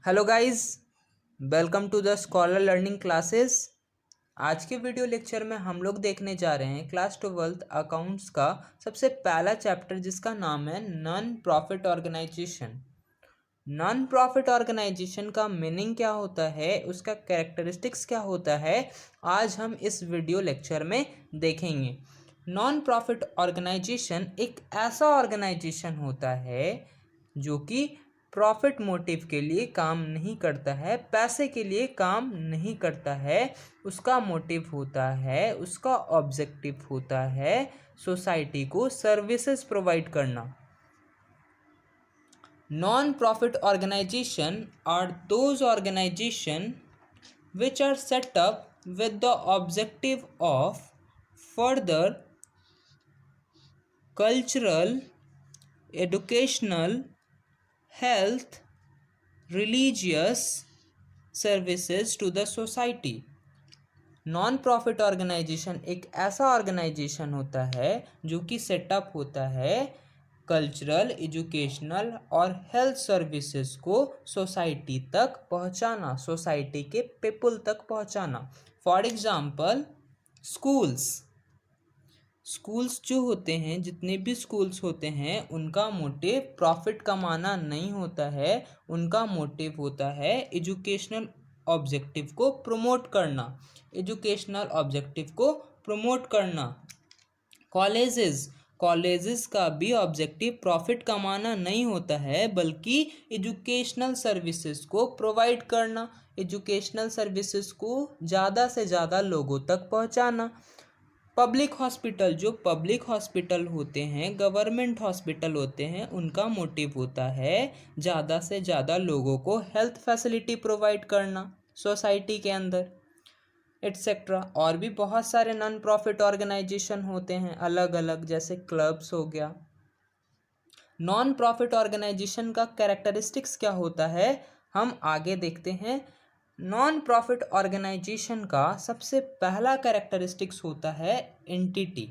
Hello guys, welcome to the scholar learning classes. आज के video lecture में हम लोग देखने जा रहे हैं क्लास 12th अकाउंट्स का सबसे पहला चैप्टर जिसका नाम है non profit organisation. Non profit organisation का मीनिंग क्या होता है, उसका कैरेक्टरिस्टिक्स क्या होता है, आज हम इस वीडियो लेक्चर में देखेंगे। नॉन प्रॉफिट ऑर्गेनाइजेशन एक ऐसा ऑर्गेनाइजेशन होता है जो कि प्रॉफिट मोटिव के लिए काम नहीं करता है, पैसे के लिए काम नहीं करता है। उसका मोटिव होता है, उसका ऑब्जेक्टिव होता है सोसाइटी को सर्विसेज प्रोवाइड करना। Non-profit organization are those organization which are set up with the objective of further cultural, educational, health, religious services to the society। Non profit organisation एक ऐसा ऑर्गेनाइजेशन होता है जो कि सेटअप होता है कल्चरल, एजुकेशनल और हेल्थ सर्विसेज को सोसाइटी तक पहुंचाना, सोसाइटी के पीपल तक पहुंचाना। फॉर एग्जांपल स्कूल्स जो होते हैं, जितने भी स्कूल्स होते हैं, उनका मोटिव प्रॉफिट कमाना नहीं होता है। उनका मोटिव होता है एजुकेशनल ऑब्जेक्टिव को प्रमोट करना, एजुकेशनल ऑब्जेक्टिव को प्रमोट करना। कॉलेजेस का भी ऑब्जेक्टिव प्रॉफिट कमाना नहीं होता है, बल्कि एजुकेशनल सर्विसेज को प्रोवाइड करना, एजुकेशनल सर्विसेज को ज़्यादा से ज़्यादा लोगों तक पहुंचाना। पब्लिक हॉस्पिटल होते हैं, गवर्नमेंट हॉस्पिटल होते हैं, उनका मोटिव होता है ज़्यादा से ज़्यादा लोगों को हेल्थ फैसिलिटी प्रोवाइड करना सोसाइटी के अंदर, एट्सेट्रा। और भी बहुत सारे नॉन प्रॉफिट ऑर्गेनाइजेशन होते हैं अलग अलग, जैसे क्लब्स हो गया। नॉन प्रॉफिट ऑर्गेनाइजेशन का कैरेक्टरिस्टिक्स क्या होता है, हम आगे देखते हैं। नॉन प्रॉफिट ऑर्गेनाइजेशन का सबसे पहला कैरेक्टरिस्टिक्स होता है एंटिटी।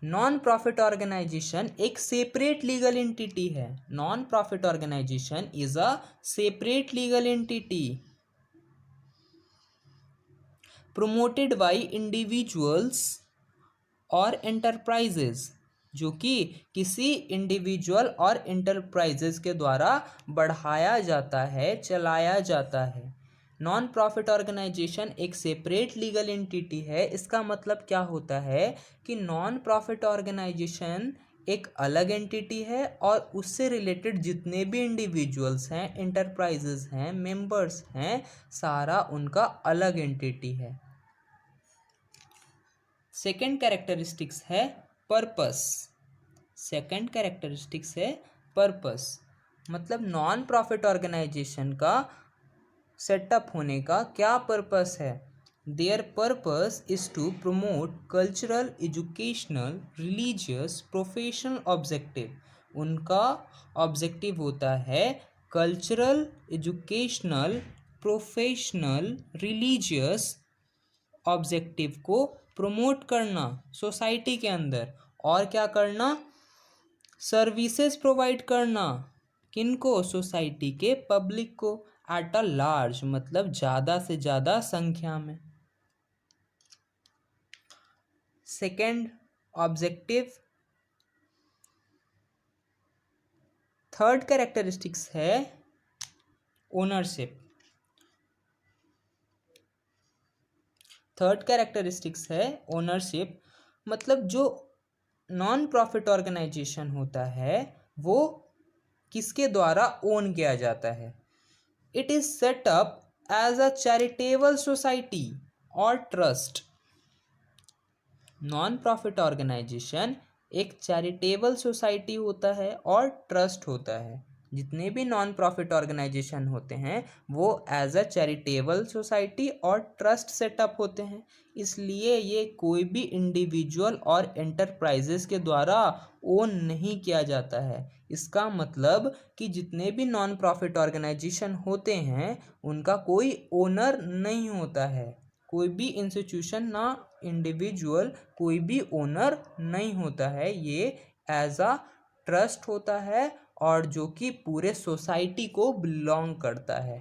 नॉन प्रॉफिट ऑर्गेनाइजेशन एक सेपरेट लीगल एंटिटी है। Non profit organisation is a separate legal entity promoted by individuals और enterprises, जो कि किसी इंडिविजुअल और इंटरप्राइजेस के द्वारा बढ़ाया जाता है, चलाया जाता है। नॉन प्रॉफिट ऑर्गेनाइजेशन एक सेपरेट लीगल एंटिटी है। इसका मतलब क्या होता है कि नॉन प्रॉफिट ऑर्गेनाइजेशन एक अलग एंटिटी है और उससे रिलेटेड जितने भी इंडिविजुअल्स हैं, इंटरप्राइजेस हैं, मेंबर्स हैं, सारा उनका अलग एंटिटी है। सेकेंड कैरेक्टरिस्टिक्स है पर्पस। मतलब नॉन प्रॉफिट ऑर्गेनाइजेशन का सेटअप होने का क्या पर्पस है। Their purpose is to promote cultural, educational, religious, professional objective. उनका ऑब्जेक्टिव होता है cultural, educational, professional, religious objective को प्रमोट करना सोसाइटी के अंदर। और क्या करना, सर्विसेज प्रोवाइड करना। किनको, सोसाइटी के पब्लिक को, एट अ लार्ज, मतलब ज़्यादा से ज़्यादा संख्या में। Second objective. थर्ड कैरेक्टरिस्टिक्स है ओनरशिप। मतलब जो नॉन प्रॉफिट ऑर्गेनाइजेशन होता है वो किसके द्वारा ओन किया जाता है। It is set up as a charitable society और ट्रस्ट। नॉन प्रॉफिट ऑर्गेनाइजेशन एक चैरिटेबल सोसाइटी होता है और ट्रस्ट होता है। जितने भी नॉन प्रॉफिट ऑर्गेनाइजेशन होते हैं वो एज अ चैरिटेबल सोसाइटी और ट्रस्ट सेटअप होते हैं। इसलिए ये कोई भी इंडिविजुअल और एंटरप्राइजेस के द्वारा ओन नहीं किया जाता है। इसका मतलब कि जितने भी नॉन प्रॉफिट ऑर्गेनाइजेशन होते हैं उनका कोई ओनर नहीं होता है। कोई भी इंस्टीट्यूशन ना इंडिविजुअल, कोई भी ओनर नहीं होता है। ये एज अ ट्रस्ट होता है और जो कि पूरे सोसाइटी को बिलोंग करता है,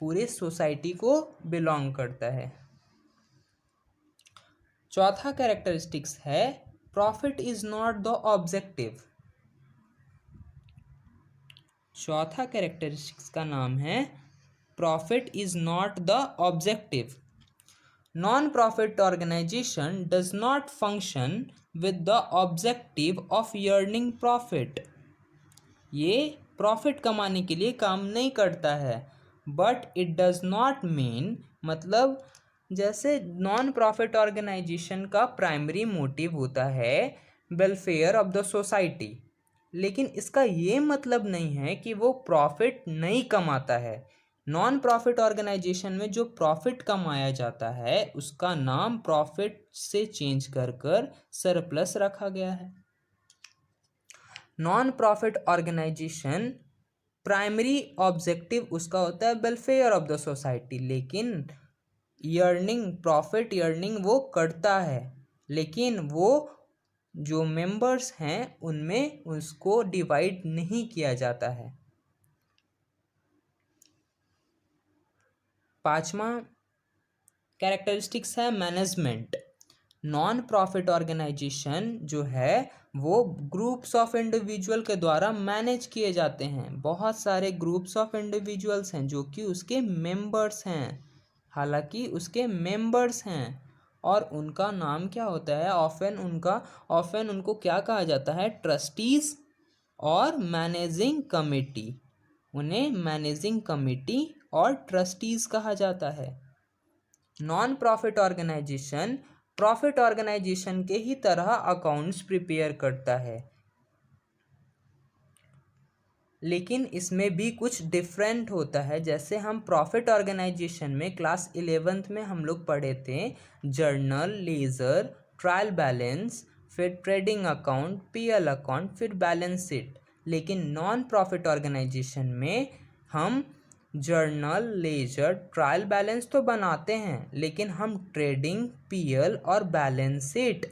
पूरे सोसाइटी को बिलोंग करता है। चौथा कैरेक्टरिस्टिक्स है profit is not the objective. चौथा कैरेक्टरिस्टिक्स का नाम है profit is not the objective. Non profit organisation does not function with the objective of earning profit. ये प्रॉफिट कमाने के लिए काम नहीं करता है, but it does not mean, मतलब जैसे नॉन प्रॉफिट ऑर्गेनाइजेशन का प्राइमरी मोटिव होता है वेलफेयर ऑफ द सोसाइटी, लेकिन इसका ये मतलब नहीं है कि वो प्रॉफिट नहीं कमाता है। नॉन प्रॉफिट ऑर्गेनाइजेशन में जो प्रॉफिट कमाया जाता है उसका नाम प्रॉफिट से चेंज कर सरप्लस रखा गया है। Non profit organisation primary objective उसका होता है वेलफेयर ऑफ द सोसाइटी, लेकिन प्रॉफिट अर्निंग वो करता है, लेकिन वो जो मेंबर्स हैं उनमें उसको डिवाइड नहीं किया जाता है। पांचवा कैरेक्टरिस्टिक्स है मैनेजमेंट। नॉन प्रॉफिट ऑर्गेनाइजेशन जो है वो ग्रुप्स ऑफ इंडिविजुअल के द्वारा मैनेज किए जाते हैं। बहुत सारे ग्रुप्स ऑफ इंडिविजुअल्स हैं जो कि उसके मेंबर्स हैं, हालांकि उसके मेंबर्स हैं, और उनका नाम क्या होता है, ऑफन उनको क्या कहा जाता है, ट्रस्टीज और मैनेजिंग कमेटी। उन्हें मैनेजिंग कमेटी और ट्रस्टीज कहा जाता है। Non profit organisation profit organisation के ही तरह अकाउंट्स प्रिपेयर करता है, लेकिन इसमें भी कुछ डिफरेंट होता है। जैसे हम प्रॉफिट ऑर्गेनाइजेशन में क्लास 11th में हम लोग पढ़े थे जर्नल, लेजर, ट्रायल बैलेंस, फिर ट्रेडिंग अकाउंट, पीएल अकाउंट, फिर बैलेंस शीट। लेकिन नॉन प्रॉफिट ऑर्गेनाइजेशन में हम जर्नल, लेजर, ट्रायल बैलेंस तो बनाते हैं, लेकिन हम ट्रेडिंग, पीएल और बैलेंस शीट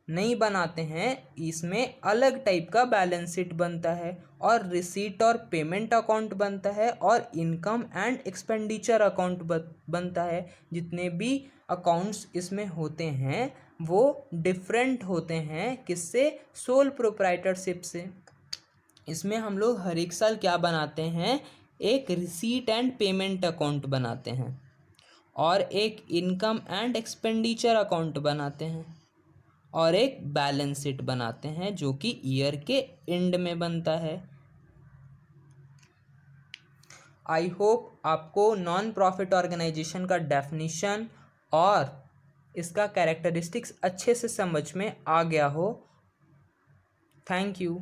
नहीं बनाते हैं। इसमें अलग टाइप का बैलेंस शीट बनता है, और रिसीट और पेमेंट अकाउंट बनता है, और इनकम एंड एक्सपेंडिचर अकाउंट बनता है। जितने भी अकाउंट्स इसमें होते हैं वो डिफरेंट होते हैं, किससे, सोल प्रोप्राइटरशिप से। इसमें हम लोग हर एक साल क्या बनाते हैं, एक रिसीट एंड पेमेंट अकाउंट बनाते हैं, और एक इनकम एंड एक्सपेंडिचर अकाउंट बनाते हैं, और एक बैलेंस शीट बनाते हैं जो कि ईयर के एंड में बनता है। आई होप आपको नॉन प्रॉफिट ऑर्गेनाइजेशन का डेफिनेशन और इसका कैरेक्टरिस्टिक्स अच्छे से समझ में आ गया हो। Thank you.